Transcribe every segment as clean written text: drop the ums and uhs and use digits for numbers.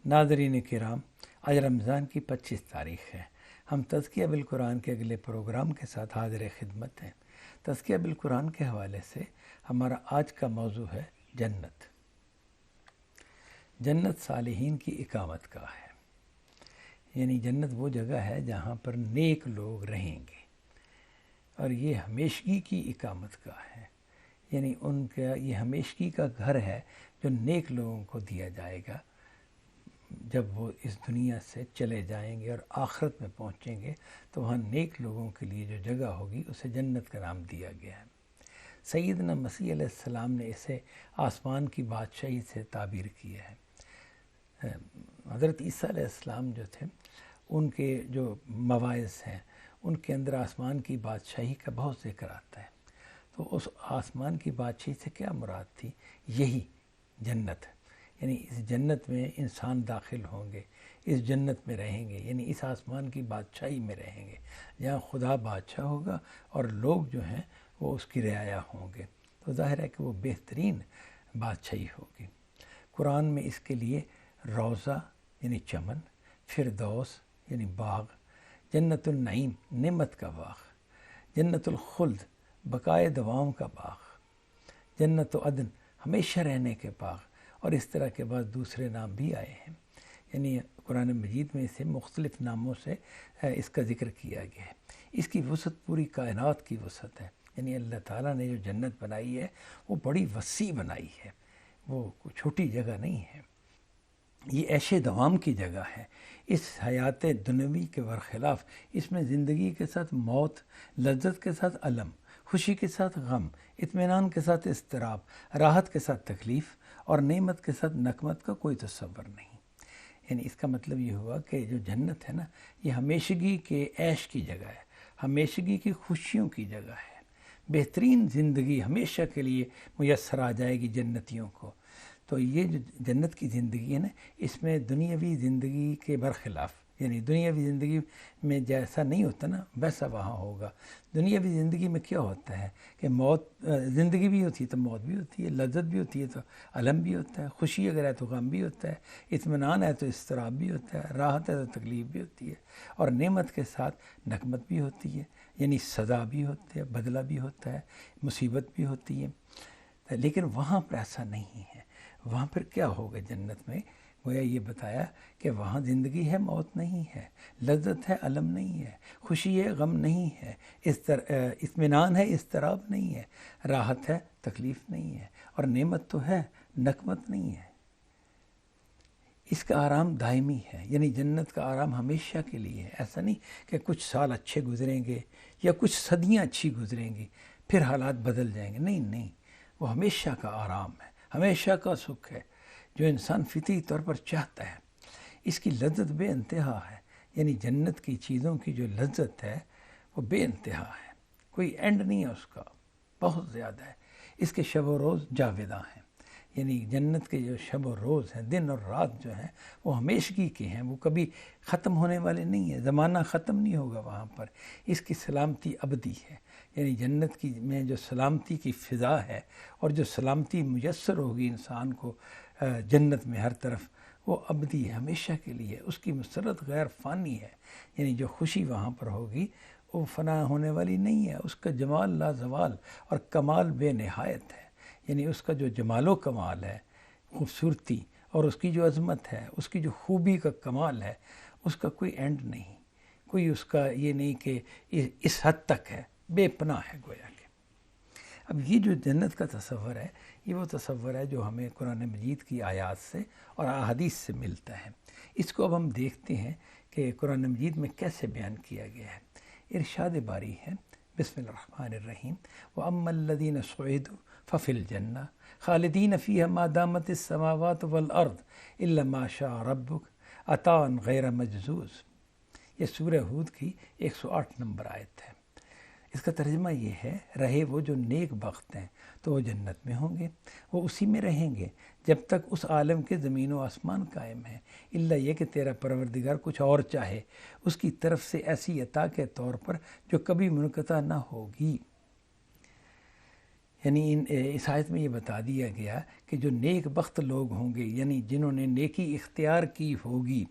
ناظرین کرام، آج رمضان کی 25 تاریخ ہے۔ ہم تزکیہ بالقرآن کے اگلے پروگرام کے ساتھ حاضر خدمت ہیں۔ تزکیہ بالقرآن کے حوالے سے ہمارا آج کا موضوع ہے جنت۔ جنت صالحین کی اقامت گاہ ہے، یعنی جنت وہ جگہ ہے جہاں پر نیک لوگ رہیں گے، اور یہ ہمیشگی کی اقامت گاہ ہے، یعنی ان کا یہ ہمیشگی کا گھر ہے جو نیک لوگوں کو دیا جائے گا جب وہ اس دنیا سے چلے جائیں گے اور آخرت میں پہنچیں گے تو وہاں نیک لوگوں کے لیے جو جگہ ہوگی اسے جنت کا نام دیا گیا ہے۔ سیدنا مسیح علیہ السلام نے اسے آسمان کی بادشاہی سے تعبیر کیا ہے۔ حضرت عیسیٰ علیہ السلام جو تھے، ان کے جو مواعظ ہیں ان کے اندر آسمان کی بادشاہی کا بہت ذکر آتا ہے۔ تو اس آسمان کی بادشاہی سے کیا مراد تھی؟ یہی جنت، یعنی اس جنت میں انسان داخل ہوں گے، اس جنت میں رہیں گے، یعنی اس آسمان کی بادشاہی میں رہیں گے جہاں خدا بادشاہ ہوگا اور لوگ جو ہیں وہ اس کی رعایا ہوں گے۔ تو ظاہر ہے کہ وہ بہترین بادشاہی ہوگی۔ قرآن میں اس کے لیے روضہ یعنی چمن، فردوس یعنی باغ، جنت النعیم نعمت کا باغ، جنت الخلد بقائے دوام کا باغ، جنت عدن ہمیشہ رہنے کے باغ، اور اس طرح کے بعد دوسرے نام بھی آئے ہیں، یعنی قرآن مجید میں اسے مختلف ناموں سے اس کا ذکر کیا گیا ہے۔ اس کی وسعت پوری کائنات کی وسعت ہے، یعنی اللہ تعالیٰ نے جو جنت بنائی ہے وہ بڑی وسیع بنائی ہے، وہ کوئی چھوٹی جگہ نہیں ہے۔ یہ عیش دوام کی جگہ ہے۔ اس حیات دنیوی کے برخلاف اس میں زندگی کے ساتھ موت، لذت کے ساتھ الم، خوشی کے ساتھ غم، اطمینان کے ساتھ اضطراب، راحت کے ساتھ تکلیف اور نعمت کے ساتھ نقمت کا کوئی تصور نہیں۔ یعنی اس کا مطلب یہ ہوا کہ جو جنت ہے نا، یہ ہمیشگی کے عیش کی جگہ ہے، ہمیشگی کی خوشیوں کی جگہ ہے۔ بہترین زندگی ہمیشہ کے لیے میسر آ جائے گی جنتیوں کو۔ تو یہ جو جنت کی زندگی ہے نا، اس میں دنیاوی زندگی کے برخلاف، یعنی دنیاوی زندگی میں جیسا نہیں ہوتا نا ویسا وہاں ہوگا۔ دنیاوی زندگی میں کیا ہوتا ہے کہ موت، زندگی بھی ہوتی ہے تو موت بھی ہوتی ہے، لذت بھی ہوتی ہے تو الم بھی ہوتا ہے، خوشی اگر ہے تو غم بھی ہوتا ہے، اطمینان ہے تو اضطراب بھی ہوتا ہے، راحت ہے تو تکلیف بھی ہوتی ہے، اور نعمت کے ساتھ نقمت بھی ہوتی ہے، یعنی سزا بھی ہوتی ہے، بدلہ بھی ہوتا ہے، مصیبت بھی ہوتی ہے۔ لیکن وہاں پر ایسا نہیں ہے۔ وہاں پر کیا ہوگا جنت میں؟ گویا یہ بتایا کہ وہاں زندگی ہے، موت نہیں ہے، لذت ہے، الم نہیں ہے، خوشی ہے، غم نہیں ہے، اطمینان ہے، اضطراب نہیں ہے، راحت ہے، تکلیف نہیں ہے، اور نعمت تو ہے، نقمت نہیں ہے۔ اس کا آرام دائمی ہے، یعنی جنت کا آرام ہمیشہ کے لیے ہے۔ ایسا نہیں کہ کچھ سال اچھے گزریں گے یا کچھ صدیاں اچھی گزریں گی پھر حالات بدل جائیں گے، نہیں، وہ ہمیشہ کا آرام ہے، ہمیشہ کا سکھ ہے جو انسان فطری طور پر چاہتا ہے۔ اس کی لذت بے انتہا ہے، یعنی جنت کی چیزوں کی جو لذت ہے وہ بے انتہا ہے، کوئی اینڈ نہیں ہے اس کا، بہت زیادہ ہے۔ اس کے شب و روز جاوداں ہیں، یعنی جنت کے جو شب و روز ہیں، دن اور رات جو ہیں وہ ہمیشگی کے ہیں، وہ کبھی ختم ہونے والے نہیں ہیں، زمانہ ختم نہیں ہوگا وہاں پر۔ اس کی سلامتی ابدی ہے، یعنی جنت کی میں جو سلامتی کی فضا ہے اور جو سلامتی میسر ہوگی انسان کو جنت میں ہر طرف، وہ ابدی ہے، ہمیشہ کے لیے۔ اس کی مسرت غیر فانی ہے، یعنی جو خوشی وہاں پر ہوگی وہ فنا ہونے والی نہیں ہے۔ اس کا جمال لازوال اور کمال بے نہایت ہے، یعنی اس کا جو جمال و کمال ہے، خوبصورتی، اور اس کی جو عظمت ہے، اس کی جو خوبی کا کمال ہے، اس کا کوئی اینڈ نہیں، کوئی اس کا یہ نہیں کہ اس حد تک ہے، بے پناہ ہے گویا کہ۔ اب یہ جو جنت کا تصور ہے، یہ وہ تصور ہے جو ہمیں قرآن مجید کی آیات سے اور احادیث سے ملتا ہے۔ اس کو اب ہم دیکھتے ہیں کہ قرآن مجید میں کیسے بیان کیا گیا ہے۔ ارشاد باری ہے، بسم اللہ الرحمن الرحیم، وَأَمَّا الَّذِينَ سُعِدُوا فَفِي الْجَنَّةِ خَالِدِينَ فِيهَا مَا دَامَتِ السَّمَاوَاتُ وَالْأَرْضُ إِلَّا مَا شَاءَ رَبُّكَ عَطَاءً غَيْرَ مَجْذُوذٍ۔ یہ سورہ ہود کی 108 نمبر آیت ہے۔ اس کا ترجمہ یہ ہے، رہے وہ جو نیک بخت ہیں تو وہ جنت میں ہوں گے، وہ اسی میں رہیں گے جب تک اس عالم کے زمین و آسمان قائم ہیں، الا یہ کہ تیرا پروردگار کچھ اور چاہے، اس کی طرف سے ایسی عطا کے طور پر جو کبھی منقطع نہ ہوگی۔ یعنی اس آیت میں یہ بتا دیا گیا کہ جو نیک بخت لوگ ہوں گے، یعنی جنہوں نے نیکی اختیار کی ہوگی،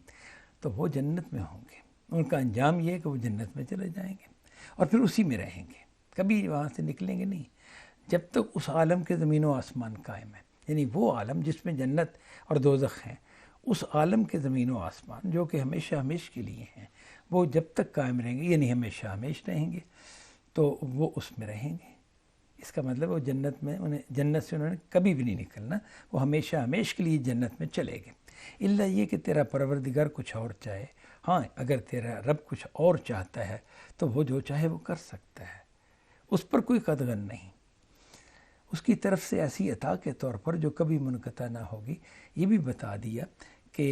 تو وہ جنت میں ہوں گے۔ ان کا انجام یہ ہے کہ وہ جنت میں چلے جائیں گے اور پھر اسی میں رہیں گے، کبھی وہاں سے نکلیں گے نہیں جب تک اس عالم کے زمین و آسمان قائم ہے۔ یعنی وہ عالم جس میں جنت اور دوزخ ہیں، اس عالم کے زمین و آسمان جو کہ ہمیشہ ہمیش کے لیے ہیں، وہ جب تک قائم رہیں گے، یعنی ہمیشہ ہمیش رہیں گے، تو وہ اس میں رہیں گے۔ اس کا مطلب وہ جنت میں جنت سے انہوں نے کبھی بھی نہیں نکلنا، وہ ہمیشہ ہمیش کے لیے جنت میں چلے گئے۔ الا یہ کہ تیرا پروردگار کچھ اور چاہے، ہاں اگر تیرا رب کچھ اور چاہتا ہے تو وہ جو چاہے وہ کر سکتا ہے، اس پر کوئی قدغن نہیں، اس کی طرف سے ایسی عطا کے طور پر جو کبھی منقطع نہ ہوگی۔ یہ بھی بتا دیا کہ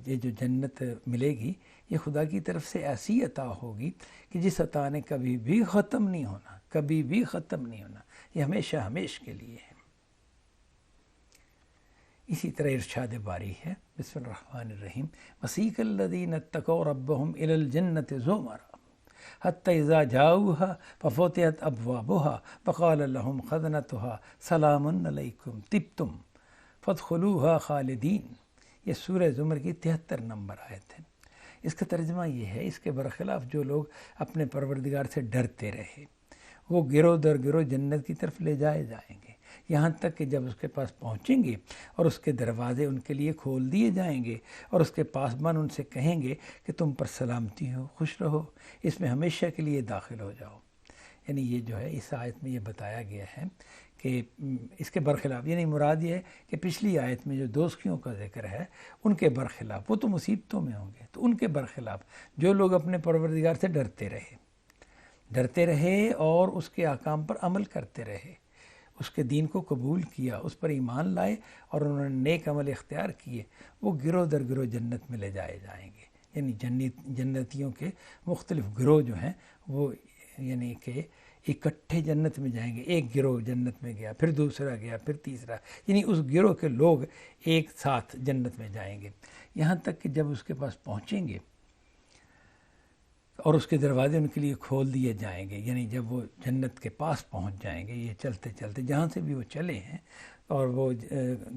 یہ جو جنت ملے گی یہ خدا کی طرف سے ایسی عطا ہوگی کہ جس عطا نے کبھی بھی ختم نہیں ہونا، کبھی بھی ختم نہیں ہونا، یہ ہمیشہ ہمیش کے لیے ہے۔ اسی طرح ارشاد باری ہے، بسم اللہ الرحمن الرحیم، وسیق الذین اتقوا ربهم الی الجنۃ زمرا حتی اذا جاؤوها ففتحت ابوابها وقال لهم خزنتها سلام علیکم طبتم فادخلوها خالدین۔ یہ سورہ زمر کی 73 نمبر آیت ہے۔ اس کا ترجمہ یہ ہے، اس کے برخلاف جو لوگ اپنے پروردگار سے ڈرتے رہے وہ گروہ در گروہ جنت کی طرف لے جائے جائیں گے، یہاں تک کہ جب اس کے پاس پہنچیں گے اور اس کے دروازے ان کے لیے کھول دیے جائیں گے اور اس کے پاسبان ان سے کہیں گے کہ تم پر سلامتی ہو، خوش رہو، اس میں ہمیشہ کے لیے داخل ہو جاؤ۔ یعنی یہ جو ہے اس آیت میں یہ بتایا گیا ہے کہ اس کے برخلاف، یعنی مراد یہ ہے کہ پچھلی آیت میں جو دوزخیوں کا ذکر ہے ان کے برخلاف، وہ تو مصیبتوں میں ہوں گے، تو ان کے برخلاف جو لوگ اپنے پروردگار سے ڈرتے رہے اور اس کے احکام پر عمل کرتے رہے، اس کے دین کو قبول کیا، اس پر ایمان لائے اور انہوں نے نیک عمل اختیار کیے، وہ گروہ در گروہ جنت میں لے جائے جائیں گے۔ یعنی جنتیوں کے مختلف گروہ جو ہیں وہ یعنی کہ اکٹھے جنت میں جائیں گے، ایک گروہ جنت میں گیا، پھر دوسرا گیا، پھر تیسرا، یعنی اس گروہ کے لوگ ایک ساتھ جنت میں جائیں گے، یہاں تک کہ جب اس کے پاس پہنچیں گے اور اس کے دروازے ان کے لیے کھول دیے جائیں گے، یعنی جب وہ جنت کے پاس پہنچ جائیں گے، یہ چلتے چلتے جہاں سے بھی وہ چلے ہیں اور وہ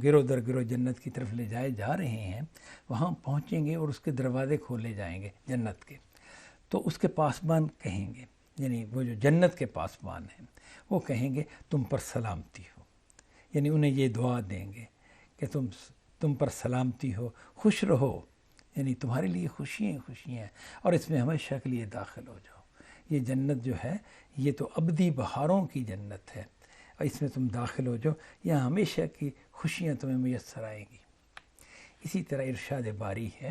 گروہ در گروہ جنت کی طرف لے جائے جا رہے ہیں، وہاں پہنچیں گے اور اس کے دروازے کھولے جائیں گے جنت کے، تو اس کے پاسبان کہیں گے، یعنی وہ جو جنت کے پاسبان ہیں وہ کہیں گے تم پر سلامتی ہو، یعنی انہیں یہ دعا دیں گے کہ تم پر سلامتی ہو، خوش رہو، یعنی تمہارے لیے خوشیاں ہیں اور اس میں ہمیشہ کے لیے داخل ہو جاؤ۔ یہ جنت جو ہے یہ تو ابدی بہاروں کی جنت ہے اور اس میں تم داخل ہو جاؤ، یہاں ہمیشہ کی خوشیاں تمہیں میسر آئیں گی۔ اسی طرح ارشاد باری ہے،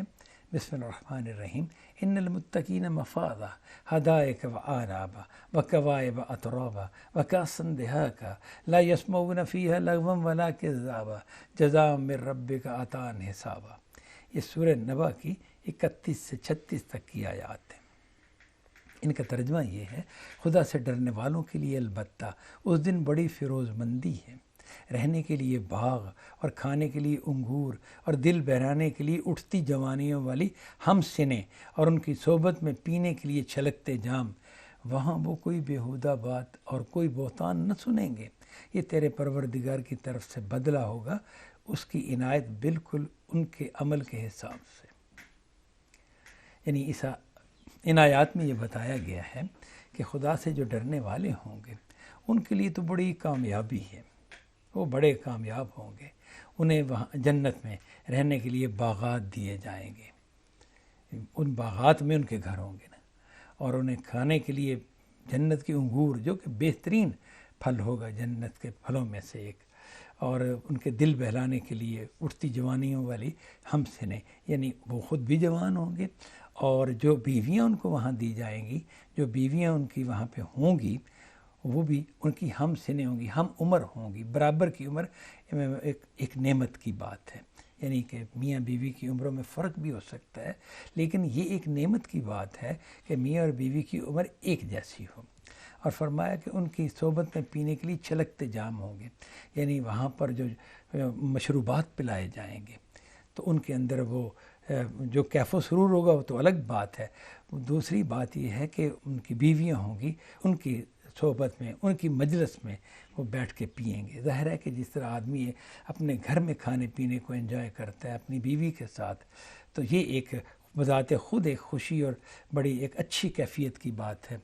بسم اللہ الرحمن الرحیم، ان المتقین مفازا حدائق وآنابا وکواعب اترابا وکأسا دہاقا لا یسمعون فیہا لغوا ولا کذابا جزاء من ربک عطاء حسابا۔ یہ سورہ نبا کی 31 سے 36 تک کی آیات ہیں۔ ان کا ترجمہ یہ ہے، خدا سے ڈرنے والوں کے لیے البتہ اس دن بڑی فیروز مندی ہے، رہنے کے لیے باغ اور کھانے کے لیے انگور اور دل بہلانے کے لیے اٹھتی جوانیوں والی ہم سنے اور ان کی صحبت میں پینے کے لیے چھلکتے جام، وہاں وہ کوئی بیہودہ بات اور کوئی بہتان نہ سنیں گے، یہ تیرے پروردگار کی طرف سے بدلہ ہوگا، اس کی عنایت بالکل ان کے عمل کے حساب سے۔ یعنی ان آیات میں یہ بتایا گیا ہے کہ خدا سے جو ڈرنے والے ہوں گے ان کے لیے تو بڑی کامیابی ہے، وہ بڑے کامیاب ہوں گے، انہیں وہاں جنت میں رہنے کے لیے باغات دیے جائیں گے، ان باغات میں ان کے گھر ہوں گے نا، اور انہیں کھانے کے لیے جنت کے انگور جو کہ بہترین پھل ہوگا جنت کے پھلوں میں سے ایک، اور ان کے دل بہلانے کے لیے اٹھتی جوانیوں والی ہم سنے، یعنی وہ خود بھی جوان ہوں گے اور جو بیویاں ان کو وہاں دی جائیں گی، جو بیویاں ان کی وہاں پہ ہوں گی وہ بھی ان کی ہم سنے ہوں گی، ہم عمر ہوں گی، برابر کی عمر ایک نعمت کی بات ہے، یعنی کہ میاں بیوی کی عمروں میں فرق بھی ہو سکتا ہے، لیکن یہ ایک نعمت کی بات ہے کہ میاں اور بیوی کی عمر ایک جیسی ہو، اور فرمایا کہ ان کی صحبت میں پینے کے لیے چھلکتے جام ہوں گے، یعنی وہاں پر جو مشروبات پلائے جائیں گے تو ان کے اندر وہ جو کیف و سرور ہوگا وہ تو الگ بات ہے، دوسری بات یہ ہے کہ ان کی بیویاں ہوں گی، ان کی صحبت میں، ان کی مجلس میں وہ بیٹھ کے پئیں گے۔ ظاہر ہے کہ جس طرح آدمی اپنے گھر میں کھانے پینے کو انجوائے کرتا ہے اپنی بیوی کے ساتھ، تو یہ ایک بذات خود ایک خوشی اور بڑی ایک اچھی کیفیت کی بات ہے۔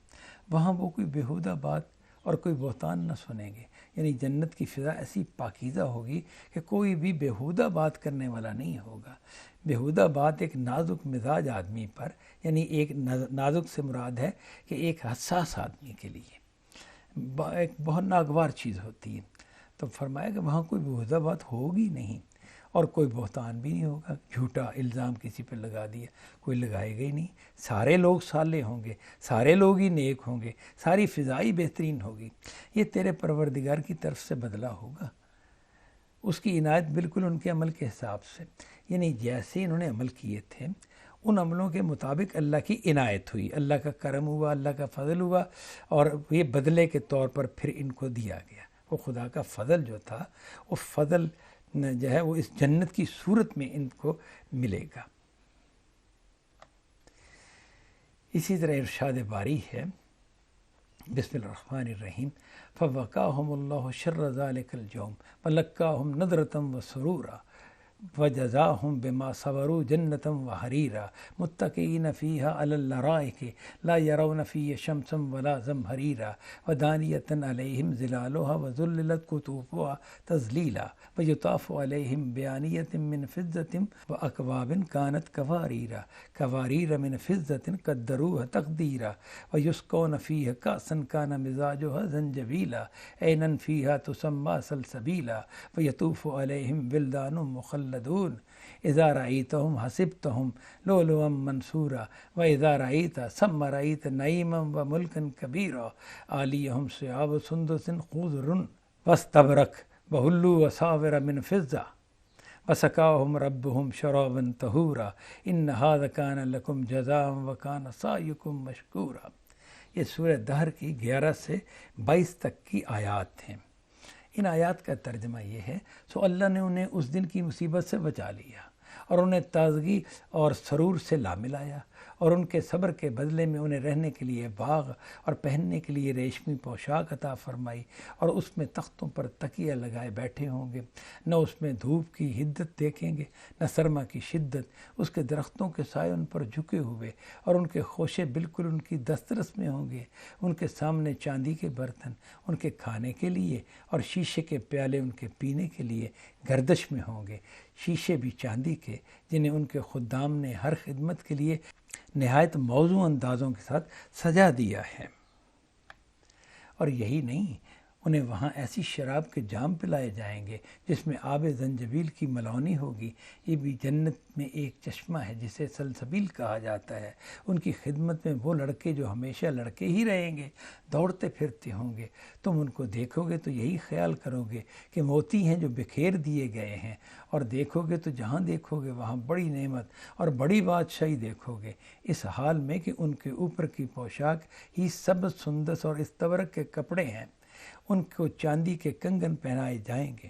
وہاں وہ کوئی بیہودہ بات اور کوئی بہتان نہ سنیں گے، یعنی جنت کی فضا ایسی پاکیزہ ہوگی کہ کوئی بھی بیہودہ بات کرنے والا نہیں ہوگا۔ بیہودہ بات ایک نازک مزاج آدمی پر، یعنی ایک نازک سے مراد ہے کہ ایک حساس آدمی کے لیے ایک بہت ناگوار چیز ہوتی ہے۔ تو فرمایا کہ وہاں کوئی بیہودہ بات ہوگی نہیں اور کوئی بہتان بھی نہیں ہوگا، جھوٹا الزام کسی پہ لگا دیا کوئی لگائے گا ہی نہیں۔ سارے لوگ صالح ہوں گے، سارے لوگ ہی نیک ہوں گے، ساری فضائی بہترین ہوگی۔ یہ تیرے پروردگار کی طرف سے بدلہ ہوگا، اس کی عنایت بالکل ان کے عمل کے حساب سے، یعنی جیسے انہوں نے عمل کیے تھے ان عملوں کے مطابق اللہ کی عنایت ہوئی، اللہ کا کرم ہوا، اللہ کا فضل ہوا، اور یہ بدلے کے طور پر پھر ان کو دیا گیا۔ وہ خدا کا فضل جو تھا، وہ فضل جو ہے وہ اس جنت کی صورت میں ان کو ملے گا۔ اسی طرح ارشاد باری ہے، بسم اللہ الرحمن الرحیم، فَوَقَاهُمُ اللَّهُ شَرَّ ذَلِكَ الْيَوْمِ وَلَقَّاهُمْ نَضْرَةً وَسُرُورًا وَجَزَاهُمْ بِمَا صَبَرُوا جَنَّةً وَحَرِيرًا مُتَّكِئِينَ فِيهَا عَلَى الْأَرَائِكِ لَا يَرَوْنَ فِيهَا شَمْسًا وَلَا زَمْهَرِيرًا وَدَانِيَةً عَلَيْهِمْ ظِلَالُهَا وَذُلِّلَتْ قُطُوفُهَا تَذْلِيلًا وَيُطَافُ عَلَيْهِمْ بِآنِيَةٍ مِّن فِضَّةٍ وَأَكْوَابٍ كَانَتْ قَوَارِيرَ مِن فِضَّةٍ قَدَّرُوهَا تَقْدِيرًا وَيُسْقَوْنَ فِيهَا كَأْسًا كَانَ مِزَاجُهَا زَنجَبِيلًا عَيْنًا فِيهَا تُسَمَّىٰ سَلْسَبِيلًا وَيَطُوفُ عَلَيْهِمْ وِلْدَانٌ مُّخَلَّدُونَ إِذَا رَأَيْتَهُمْ حَسِبْتَهُمْ لُؤْلُؤًا مَّنثُورًا وَإِذَا رَأَيْتَ ثَمَّ رَأَيْتَ نَعِيمًا وَمُلْكًا كَبِيرًا عَالِيَهُمْ ثِيَابُ سُندُسٍ خُضْرٌ وَاسْتَبْرَقٍ وَحُلُّوا أَسَاوِرَ مِن فِضَّةٍ وَسَقَاهُمْ رَبُّهُمْ شَرَابًا طَهُورًا إِنَّ هَٰذَا كَانَ لَكُمْ جَزَاءً وَكَانَ سَعْيُكُمْ مَشْكُورًا۔ یہ سورہ دہر کی 11 سے 22 تک کی آیات ہیں۔ ان آیات کا ترجمہ یہ ہے، سو اللہ نے انہیں اس دن کی مصیبت سے بچا لیا اور انہیں تازگی اور سرور سے لا ملایا، اور ان کے صبر کے بدلے میں انہیں رہنے کے لیے باغ اور پہننے کے لیے ریشمی پوشاک عطا فرمائی، اور اس میں تختوں پر تکیہ لگائے بیٹھے ہوں گے، نہ اس میں دھوپ کی حدت دیکھیں گے نہ سرما کی شدت، اس کے درختوں کے سائے ان پر جھکے ہوئے اور ان کے خوشے بالکل ان کی دسترس میں ہوں گے، ان کے سامنے چاندی کے برتن ان کے کھانے کے لیے اور شیشے کے پیالے ان کے پینے کے لیے گردش میں ہوں گے، شیشے بھی چاندی کے جنہیں ان کے خدام نے ہر خدمت کے لیے نہایت موزوں اندازوں کے ساتھ سجا دیا ہے۔ اور یہی نہیں، انہیں وہاں ایسی شراب کے جام پلائے جائیں گے جس میں آب زنجبیل کی ملونی ہوگی۔ یہ بھی جنت میں ایک چشمہ ہے جسے سلسبیل کہا جاتا ہے۔ ان کی خدمت میں وہ لڑکے جو ہمیشہ لڑکے ہی رہیں گے، دوڑتے پھرتے ہوں گے۔ تم ان کو دیکھو گے تو یہی خیال کرو گے کہ موتی ہیں جو بکھیر دیے گئے ہیں، اور دیکھو گے تو جہاں دیکھو گے وہاں بڑی نعمت اور بڑی بادشاہی دیکھو گے، اس حال میں کہ ان کے اوپر کی پوشاک ہی سبز سندس اور استبرق کے کپڑے ہیں۔ ان کو چاندی کے کنگن پہنائے جائیں گے،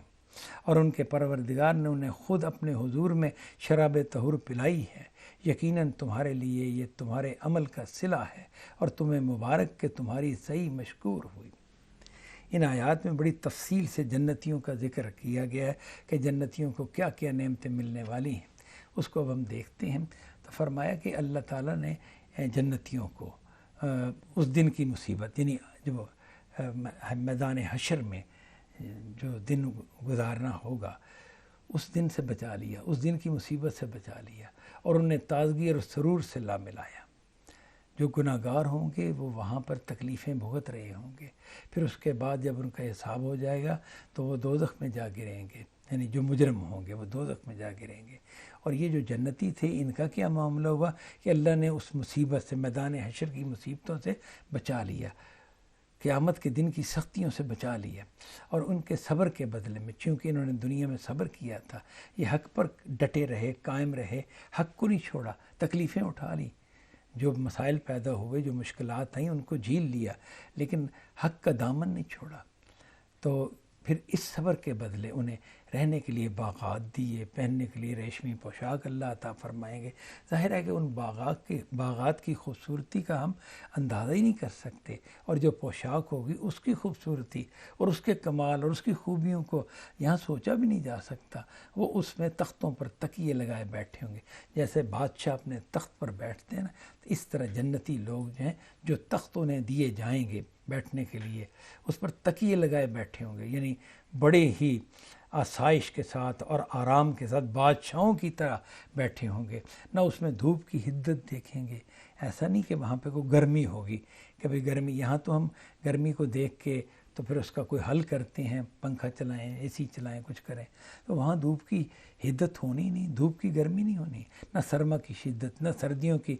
اور ان کے پروردگار نے انہیں خود اپنے حضور میں شراب طہور پلائی ہے۔ یقیناً تمہارے لیے یہ تمہارے عمل کا صلہ ہے، اور تمہیں مبارک کہ تمہاری صحیح مشکور ہوئی۔ ان آیات میں بڑی تفصیل سے جنتیوں کا ذکر کیا گیا ہے کہ جنتیوں کو کیا کیا نعمتیں ملنے والی ہیں۔ اس کو اب ہم دیکھتے ہیں۔ تو فرمایا کہ اللہ تعالیٰ نے جنتیوں کو اس دن کی مصیبت، یعنی جو میدان حشر میں جو دن گزارنا ہوگا، اس دن سے بچا لیا، اس دن کی مصیبت سے بچا لیا، اور انہیں تازگی اور سرور سے لا ملایا۔ جو گناہ گار ہوں گے وہ وہاں پر تکلیفیں بھگت رہے ہوں گے، پھر اس کے بعد جب ان کا حساب ہو جائے گا تو وہ دوزخ میں جا گریں گے، یعنی جو مجرم ہوں گے وہ دوزخ میں جا گریں گے۔ اور یہ جو جنتی تھے ان کا کیا معاملہ ہوا کہ اللہ نے اس مصیبت سے، میدان حشر کی مصیبتوں سے بچا لیا، قیامت کے دن کی سختیوں سے بچا لیا، اور ان کے صبر کے بدلے میں، چونکہ انہوں نے دنیا میں صبر کیا تھا، یہ حق پر ڈٹے رہے، قائم رہے، حق کو نہیں چھوڑا، تکلیفیں اٹھا لی، جو مسائل پیدا ہوئے، جو مشکلات آئیں ان کو جھیل لیا، لیکن حق کا دامن نہیں چھوڑا، تو پھر اس صبر کے بدلے انہیں رہنے کے لیے باغات دیے، پہننے کے لیے ریشمی پوشاک اللہ عطا فرمائیں گے۔ ظاہر ہے کہ ان باغات کی خوبصورتی کا ہم اندازہ ہی نہیں کر سکتے، اور جو پوشاک ہوگی اس کی خوبصورتی اور اس کے کمال اور اس کی خوبیوں کو یہاں سوچا بھی نہیں جا سکتا۔ وہ اس میں تختوں پر تکیے لگائے بیٹھے ہوں گے، جیسے بادشاہ اپنے تخت پر بیٹھتے ہیں نا، اس طرح جنتی لوگ جو ہیں جو تخت انہیں دیے جائیں گے بیٹھنے کے لیے، اس پر تکیے لگائے بیٹھے ہوں گے، یعنی بڑے ہی آسائش کے ساتھ اور آرام کے ساتھ بادشاہوں کی طرح بیٹھے ہوں گے۔ نہ اس میں دھوپ کی حدت دیکھیں گے، ایسا نہیں کہ وہاں پہ کوئی گرمی ہوگی کہ بھئی گرمی، یہاں تو ہم گرمی کو دیکھ کے تو پھر اس کا کوئی حل کرتے ہیں، پنکھا چلائیں، اے سی چلائیں، کچھ کریں، تو وہاں دھوپ کی حدت ہونی نہیں، دھوپ کی گرمی نہیں ہونی، نہ سرما کی شدت، نہ سردیوں کی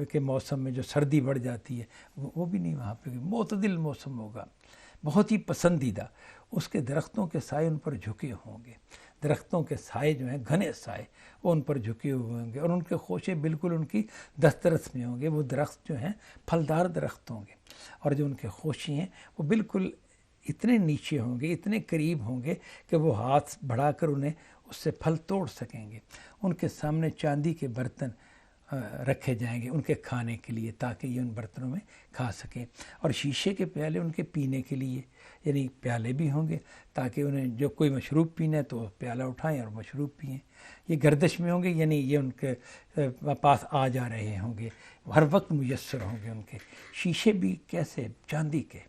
کے موسم میں جو سردی بڑھ جاتی ہے وہ بھی نہیں، وہاں پہ معتدل موسم ہوگا، بہت ہی پسندیدہ۔ اس کے درختوں کے سائے ان پر جھکے ہوں گے، درختوں کے سائے جو ہیں گھنے سائے وہ ان پر جھکے ہوئے ہوں گے، اور ان کے خوشے بالکل ان کی دسترس میں ہوں گے۔ وہ درخت جو ہیں پھلدار درخت ہوں گے، اور جو ان کے خوشے ہیں وہ بالکل اتنے نیچے ہوں گے، اتنے قریب ہوں گے کہ وہ ہاتھ بڑھا کر انہیں اس سے پھل توڑ سکیں گے۔ ان کے سامنے چاندی کے برتن رکھے جائیں گے ان کے کھانے کے لیے، تاکہ یہ ان برتنوں میں کھا سکیں، اور شیشے کے پیالے ان کے پینے کے لیے، یعنی پیالے بھی ہوں گے تاکہ انہیں جو کوئی مشروب پینا ہے تو وہ پیالہ اٹھائیں اور مشروب پئیں۔ یہ گردش میں ہوں گے، یعنی یہ ان کے پاس آ جا رہے ہوں گے، ہر وقت میسر ہوں گے ان کے۔ شیشے بھی کیسے؟ چاندی کے،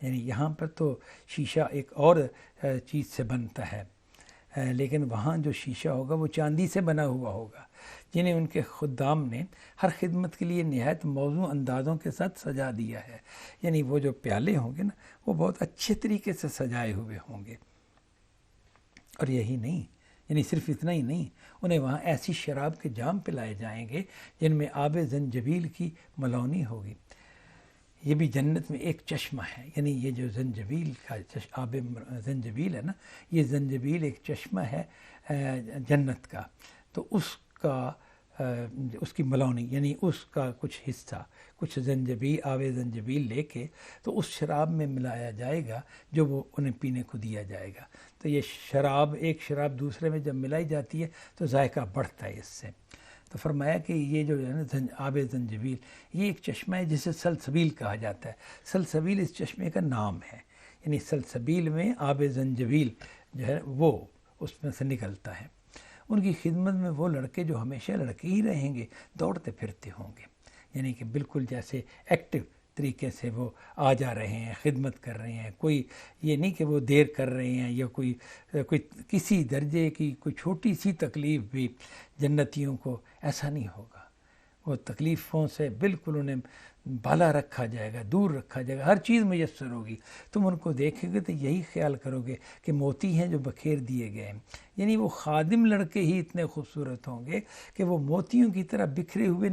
یعنی یہاں پر تو شیشہ ایک اور چیز سے بنتا ہے، لیکن وہاں جو شیشہ ہوگا وہ چاندی سے بنا ہوا ہوگا، جنہیں ان کے خدام نے ہر خدمت کے لیے نہایت موزوں اندازوں کے ساتھ سجا دیا ہے۔ یعنی وہ جو پیالے ہوں گے نا وہ بہت اچھے طریقے سے سجائے ہوئے ہوں گے۔ اور یہی نہیں، یعنی صرف اتنا ہی نہیں، انہیں وہاں ایسی شراب کے جام پلائے جائیں گے جن میں آب زنجبیل کی ملونی ہوگی۔ یہ بھی جنت میں ایک چشمہ ہے، یعنی یہ جو زنجبیل کا آب زنجبیل ہے نا، یہ زنجبیل ایک چشمہ ہے جنت کا، تو اس کی ملونی یعنی اس کا کچھ حصہ، کچھ آب زنجبیل لے کے تو اس شراب میں ملایا جائے گا جو وہ انہیں پینے کو دیا جائے گا۔ تو یہ شراب، ایک شراب دوسرے میں جب ملائی جاتی ہے تو ذائقہ بڑھتا ہے اس سے۔ تو فرمایا کہ یہ جو ہے نا آب زنجبیل، یہ ایک چشمہ ہے جسے سلسبیل کہا جاتا ہے۔ سلسبیل اس چشمے کا نام ہے، یعنی سلسبیل میں آب زنجبیل جو ہے وہ اس میں سے نکلتا ہے۔ ان کی خدمت میں وہ لڑکے جو ہمیشہ لڑکے ہی رہیں گے، دوڑتے پھرتے ہوں گے، یعنی کہ بالکل جیسے ایکٹیو طریقے سے وہ آ جا رہے ہیں، خدمت کر رہے ہیں، کوئی یہ نہیں کہ وہ دیر کر رہے ہیں یا کوئی کسی درجے کی کوئی چھوٹی سی تکلیف بھی جنتیوں کو ایسا نہیں ہوگا۔ وہ تکلیفوں سے بالکل انہیں بالا رکھا جائے گا، دور رکھا جائے گا، ہر چیز میسر ہوگی۔ تم ان کو دیکھیں گے تو یہی خیال کرو گے کہ موتی ہیں جو بکھیر دیے گئے ہیں، یعنی وہ خادم لڑکے ہی اتنے خوبصورت ہوں گے کہ وہ موتیوں کی طرح بکھرے ہوئے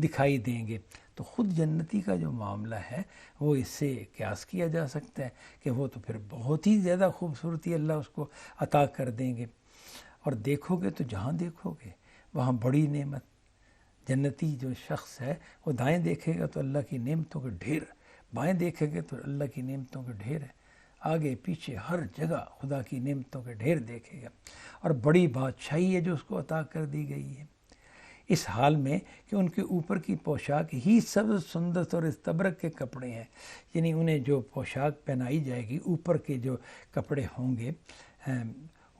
دکھائی دیں گے۔ تو خود جنتی کا جو معاملہ ہے وہ اس سے قیاس کیا جا سکتا ہے کہ وہ تو پھر بہت ہی زیادہ خوبصورتی اللہ اس کو عطا کر دیں گے۔ اور دیکھو گے تو جہاں دیکھو گے وہاں بڑی نعمت، جنتی جو شخص ہے وہ دائیں دیکھے گا تو اللہ کی نعمتوں کے ڈھیر، بائیں دیکھے گا تو اللہ کی نعمتوں کے ڈھیر ہے، آگے پیچھے ہر جگہ خدا کی نعمتوں کے ڈھیر دیکھے گا، اور بڑی بادشاہی ہے جو اس کو عطا کر دی گئی ہے، اس حال میں کہ ان کے اوپر کی پوشاک ہی سبز، سندس اور استبرق کے کپڑے ہیں۔ یعنی انہیں جو پوشاک پہنائی جائے گی، اوپر کے جو کپڑے ہوں گے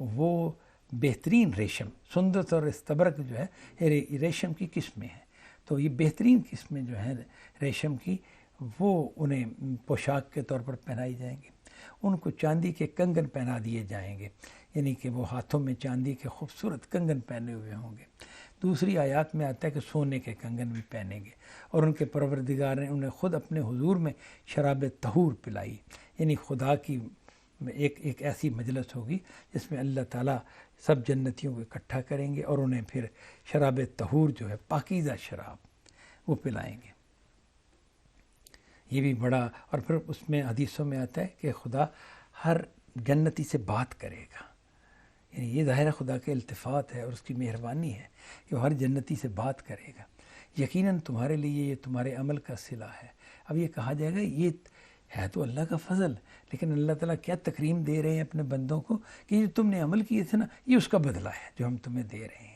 وہ بہترین ریشم، سندس اور استبرق جو ہے ریشم کی قسمیں ہیں، تو یہ بہترین قسمیں جو ہیں ریشم کی وہ انہیں پوشاک کے طور پر پہنائی جائیں گی۔ ان کو چاندی کے کنگن پہنا دیے جائیں گے، یعنی کہ وہ ہاتھوں میں چاندی کے خوبصورت کنگن پہنے ہوئے ہوں گے۔ دوسری آیات میں آتا ہے کہ سونے کے کنگن بھی پہنیں گے، اور ان کے پروردگار نے انہیں خود اپنے حضور میں شراب طہور پلائی، یعنی خدا کی ایک ایسی مجلس ہوگی جس میں اللہ تعالیٰ سب جنتیوں کو اکٹھا کریں گے اور انہیں پھر شراب طہور جو ہے پاکیزہ شراب وہ پلائیں گے۔ یہ بھی بڑا، اور پھر اس میں حدیثوں میں آتا ہے کہ خدا ہر جنتی سے بات کرے گا، یعنی یہ ظاہر خدا کے التفات ہے اور اس کی مہربانی ہے کہ وہ ہر جنتی سے بات کرے گا۔ یقیناً تمہارے لیے یہ تمہارے عمل کا صلہ ہے۔ اب یہ کہا جائے گا یہ ہے تو اللہ کا فضل، لیکن اللہ تعالیٰ کیا تکریم دے رہے ہیں اپنے بندوں کو کہ یہ تم نے عمل کیے تھے نا، یہ اس کا بدلہ ہے جو ہم تمہیں دے رہے ہیں۔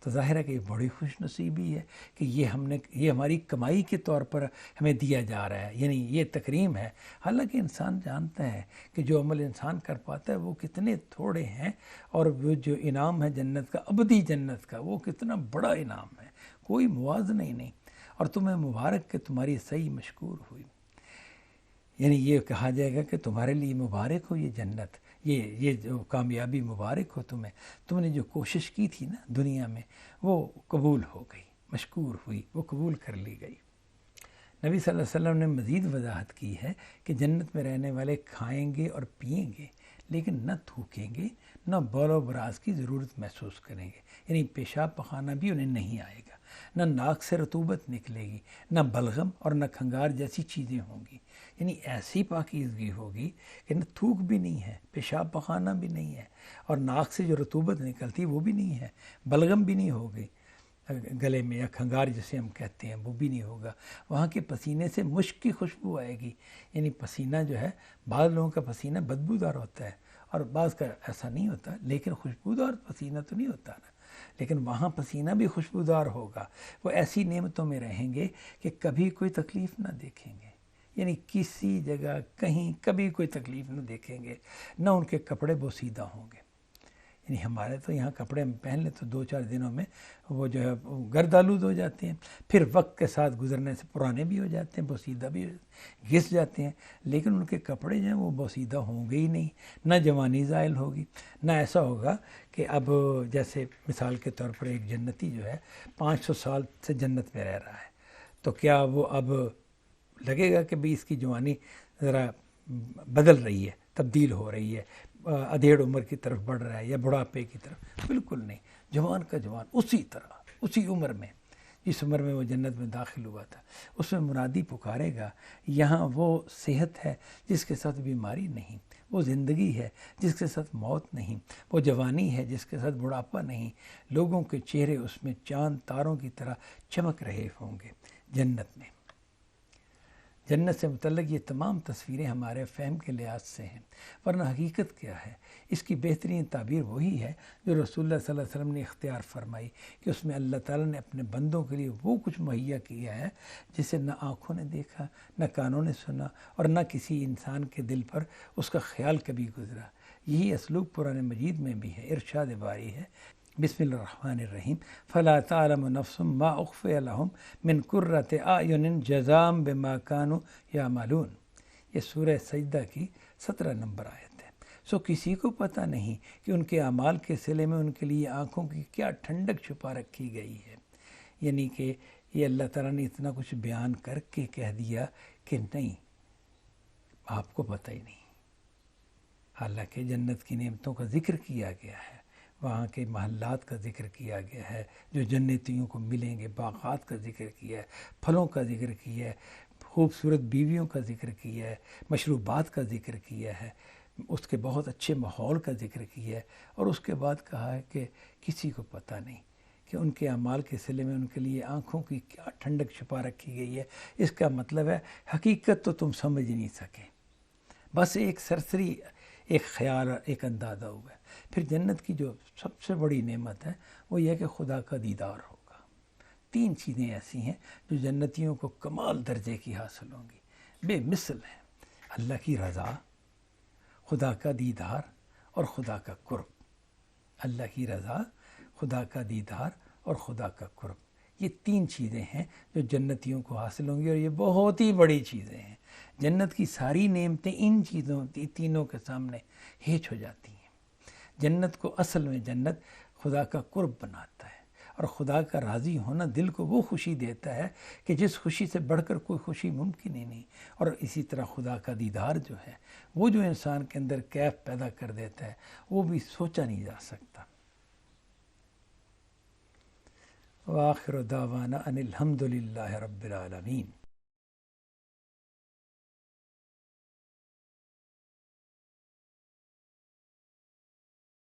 تو ظاہر ہے کہ یہ بڑی خوش نصیبی ہے کہ یہ ہماری کمائی کے طور پر ہمیں دیا جا رہا ہے، یعنی یہ تکریم ہے۔ حالانکہ انسان جانتا ہے کہ جو عمل انسان کر پاتا ہے وہ کتنے تھوڑے ہیں، اور وہ جو انعام ہے جنت کا، ابدی جنت کا، وہ کتنا بڑا انعام ہے، کوئی موازنہ ہی نہیں۔ اور تمہیں مبارک کہ تمہاری صحیح مشکور ہوئی، یعنی یہ کہا جائے گا کہ تمہارے لیے مبارک ہو یہ جنت، یہ جو کامیابی مبارک ہو تمہیں، تم نے جو کوشش کی تھی نا دنیا میں وہ قبول ہو گئی، مشکور ہوئی، وہ قبول کر لی گئی۔ نبی صلی اللہ علیہ وسلم نے مزید وضاحت کی ہے کہ جنت میں رہنے والے کھائیں گے اور پئیں گے، لیکن نہ تھوکیں گے، نہ بول و براز کی ضرورت محسوس کریں گے، یعنی پیشاب پخانہ بھی انہیں نہیں آئے گا، نہ ناک سے رطوبت نکلے گی، نہ بلغم اور نہ کھنگار جیسی چیزیں ہوں گی، یعنی ایسی پاکیزگی ہوگی کہ نہ تھوک بھی نہیں ہے، پیشاب پخانہ بھی نہیں ہے، اور ناک سے جو رطوبت نکلتی وہ بھی نہیں ہے، بلغم بھی نہیں ہوگی گلے میں، یا کھنگار جسے ہم کہتے ہیں وہ بھی نہیں ہوگا۔ وہاں کے پسینے سے مشک کی خوشبو آئے گی، یعنی پسینہ جو ہے، بعض لوگوں کا پسینہ بدبودار ہوتا ہے اور بعض کا ایسا نہیں ہوتا، لیکن خوشبودار پسینہ تو نہیں ہوتا نا، لیکن وہاں پسینہ بھی خوشبودار ہوگا۔ وہ ایسی نعمتوں میں رہیں گے کہ کبھی کوئی تکلیف نہ دیکھیں گے، یعنی کسی جگہ کہیں کبھی کوئی تکلیف نہ دیکھیں گے، نہ ان کے کپڑے بوسیدہ ہوں گے۔ یعنی ہمارے تو یہاں کپڑے ہم پہن لیں تو 2-4 دنوں میں وہ جو ہے گرد آلود ہو جاتے ہیں، پھر وقت کے ساتھ گزرنے سے پرانے بھی ہو جاتے ہیں، بوسیدہ بھی گھس جاتے ہیں، لیکن ان کے کپڑے جو ہیں وہ بوسیدہ ہوں گے ہی نہیں، نہ جوانی زائل ہوگی، نہ ایسا ہوگا کہ اب جیسے مثال کے طور پر ایک جنتی جو ہے 500 سال سے جنت میں رہ رہا ہے، تو کیا وہ اب لگے گا کہ بھی اس کی جوانی ذرا بدل رہی ہے، تبدیل ہو رہی ہے، ادھیڑ عمر کی طرف بڑھ رہا ہے یا بڑھاپے کی طرف؟ بالکل نہیں، جوان کا جوان اسی طرح، اسی عمر میں، جس عمر میں وہ جنت میں داخل ہوا تھا، اس میں منادی پکارے گا، یہاں وہ صحت ہے جس کے ساتھ بیماری نہیں، وہ زندگی ہے جس کے ساتھ موت نہیں، وہ جوانی ہے جس کے ساتھ بڑھاپا نہیں، لوگوں کے چہرے اس میں چاند تاروں کی طرح چمک رہے ہوں گے جنت میں۔ جنت سے متعلق یہ تمام تصویریں ہمارے فہم کے لحاظ سے ہیں، ورنہ حقیقت کیا ہے؟ اس کی بہترین تعبیر وہی ہے جو رسول اللہ صلی اللہ علیہ وسلم نے اختیار فرمائی کہ اس میں اللہ تعالیٰ نے اپنے بندوں کے لیے وہ کچھ مہیا کیا ہے جسے نہ آنکھوں نے دیکھا، نہ کانوں نے سنا، اور نہ کسی انسان کے دل پر اس کا خیال کبھی گزرا۔ یہی اسلوب قرآن مجید میں بھی ہے۔ ارشاد باری ہے، بسم اللہ الرحمن الرحیم، فلا تعلم نفس ما اخفی لهم من قرۃ اعین جزاء بما كانوا یعملون۔ یہ سورہ سجدہ کی 17 نمبر آیت ہے۔ سو کسی کو پتہ نہیں کہ ان کے اعمال کے صلے میں ان کے لیے آنکھوں کی کیا ٹھنڈک چھپا رکھی گئی ہے، یعنی کہ یہ اللہ تعالیٰ نے اتنا کچھ بیان کر کے کہہ دیا کہ نہیں، آپ کو پتہ ہی نہیں۔ حالانکہ جنت کی نعمتوں کا ذکر کیا گیا ہے، وہاں کے محلات کا ذکر کیا گیا ہے جو جنتیوں کو ملیں گے، باغات کا ذکر کیا ہے، پھلوں کا ذکر کیا ہے، خوبصورت بیویوں کا ذکر کیا ہے، مشروبات کا ذکر کیا ہے، اس کے بہت اچھے ماحول کا ذکر کیا ہے، اور اس کے بعد کہا ہے کہ کسی کو پتہ نہیں کہ ان کے اعمال کے صلے میں ان کے لیے آنکھوں کی کیا ٹھنڈک چھپا رکھی گئی ہے۔ اس کا مطلب ہے حقیقت تو تم سمجھ نہیں سکے، بس ایک سرسری ایک خیال، ایک اندازہ ہوا ہے۔ پھر جنت کی جو سب سے بڑی نعمت ہے وہ یہ کہ خدا کا دیدار ہوگا۔ 3 چیزیں ایسی ہیں جو جنتیوں کو کمال درجے کی حاصل ہوں گی، بے مثل ہیں: اللہ کی رضا، خدا کا دیدار اور خدا کا قرب۔ اللہ کی رضا، خدا کا دیدار اور خدا کا قرب، یہ 3 چیزیں ہیں جو جنتیوں کو حاصل ہوں گی، اور یہ بہت ہی بڑی چیزیں ہیں۔ جنت کی ساری نعمتیں ان چیزوں تینوں کے سامنے ہیچ ہو جاتی ہیں۔ جنت کو اصل میں جنت خدا کا قرب بناتا ہے، اور خدا کا راضی ہونا دل کو وہ خوشی دیتا ہے کہ جس خوشی سے بڑھ کر کوئی خوشی ممکن ہی نہیں۔ اور اسی طرح خدا کا دیدار جو ہے وہ جو انسان کے اندر کیف پیدا کر دیتا ہے وہ بھی سوچا نہیں جا سکتا۔ وآخر دعوانا ان الحمد للہ رب العالمین۔